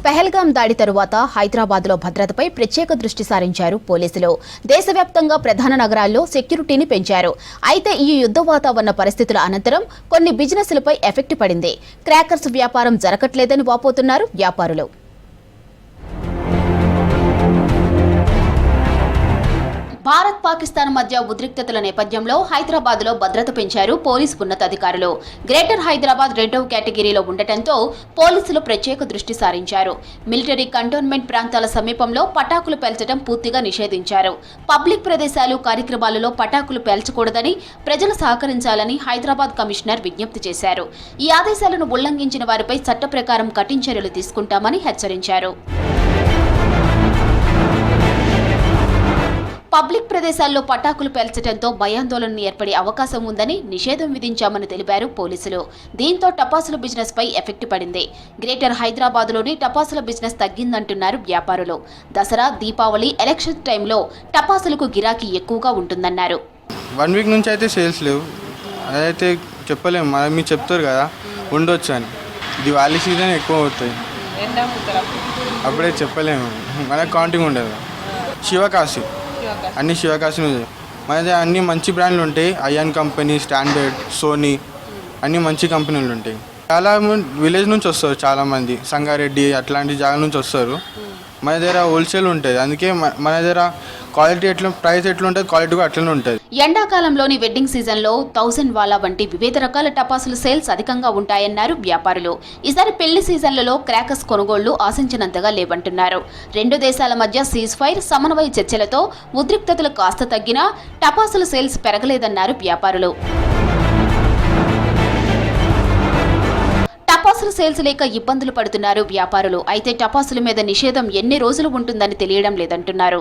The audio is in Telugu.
పెహల్గాం దాడి తరువాత హైదరాబాద్లో భద్రతపై ప్రత్యేక దృష్టి సారించారు పోలీసులు. దేశవ్యాప్తంగా ప్రధాన నగరాల్లో సెక్యూరిటీని పెంచారు. అయితే ఈ యుద్ధ వాతావరణ పరిస్థితుల అనంతరం కొన్ని బిజినెస్లపై ఎఫెక్ట్ పడింది. క్రాకర్స్ వ్యాపారం జరగట్లేదని వాపోతున్నారు వ్యాపారులు. భారత్ పాకిస్తాన్ మధ్య ఉద్రిక్తతల నేపథ్యంలో హైదరాబాద్లో భద్రత పెంచారు పోలీసు ఉన్నతాధికారులు. గ్రేటర్ హైదరాబాద్ 2వ కేటగిరీలో ఉండటంతో పోలీసులు ప్రత్యేక దృష్టి సారించారు. మిలిటరీ కంటోన్మెంట్ ప్రాంతాల సమీపంలో పటాకులు పేల్చడం పూర్తిగా నిషేధించారు. పబ్లిక్ ప్రదేశాలు, కార్యక్రమాలలో పటాకులు పేల్చకూడదని ప్రజలు సహకరించాలని హైదరాబాద్ కమిషనర్ విజ్ఞప్తి చేశారు. ఈ ఆదేశాలను ఉల్లంఘించిన వారిపై చట్ట ప్రకారం కఠిన చర్యలు తీసుకుంటామని హెచ్చరించారు. పబ్లిక్ ప్రదేశాల్లో పటాకులు పేల్చడంతో భయాందోళన ఏర్పడే అవకాశం ఉందని నిషేధం విధించామని తెలిపారు పోలీసులు. దీంతో టపాసుల బిజినెస్ పై ఎఫెక్ట్ పడింది. గ్రేటర్ హైదరాబాద్లోని టపాసుల బిజినెస్ తగ్గిందంటున్నారు వ్యాపారులు. దసరా, దీపావళి, ఎలక్షన్ టైంలో టపాసులకు గిరాకీ ఎక్కువగా ఉంటుందన్నారు. 1 వీక్ నుంచి అయితే సేల్స్ లేవు. అదైతే చెప్పలేము, మీరు చెప్తారు కదా ఉండొచ్చు అని. దివాళీ సీజన్ ఎక్కువ అవుతాయి, అప్పుడే చెప్పలేము. మనకు కౌంటింగ్ ఉండదు. శివకాశి అన్ని శివకాశి మన దగ్గర అన్ని మంచి బ్రాండ్లు ఉంటాయి. అయాన్ కంపెనీ, స్టాండర్డ్, సోనీ అన్ని మంచి కంపెనీలు ఉంటాయి. చాలా విలేజ్ నుంచి వస్తారు, చాలామంది సంగారెడ్డి అట్లాంటి జాగాల నుంచి వస్తారు. మన దగ్గర హోల్సేల్ ఉంటుంది, అందుకే మన దగ్గర క్వాలిటీ ప్రైస్ ఎట్లా ఉంటుంది, క్వాలిటీ కూడా అట్లనే ఉంటుంది. ఎండాకాలంలోని వెడ్డింగ్ సీజన్లో 1000 వాలా వంటి వివిధ రకాల టపాసుల సేల్స్ అధికంగా ఉంటాయన్నారు వ్యాపారులు. ఈసారి పెళ్లి సీజన్లలో క్రాకర్స్ కొనుగోళ్లు ఆశించినంతగా లేవంటున్నారు. 2 దేశాల మధ్య సీజ్ ఫైర్, సమన్వయ చర్చలతో ఉద్రిక్తతలు కాస్త తగ్గినా టపాసుల సేల్స్ పెరగలేదన్నారు వ్యాపారులు. టపాసుల సేల్స్ లేక ఇబ్బందులు పడుతున్నారు వ్యాపారులు. అయితే టపాసుల మీద నిషేధం ఎన్ని రోజులు ఉంటుందని తెలియడం లేదంటున్నారు.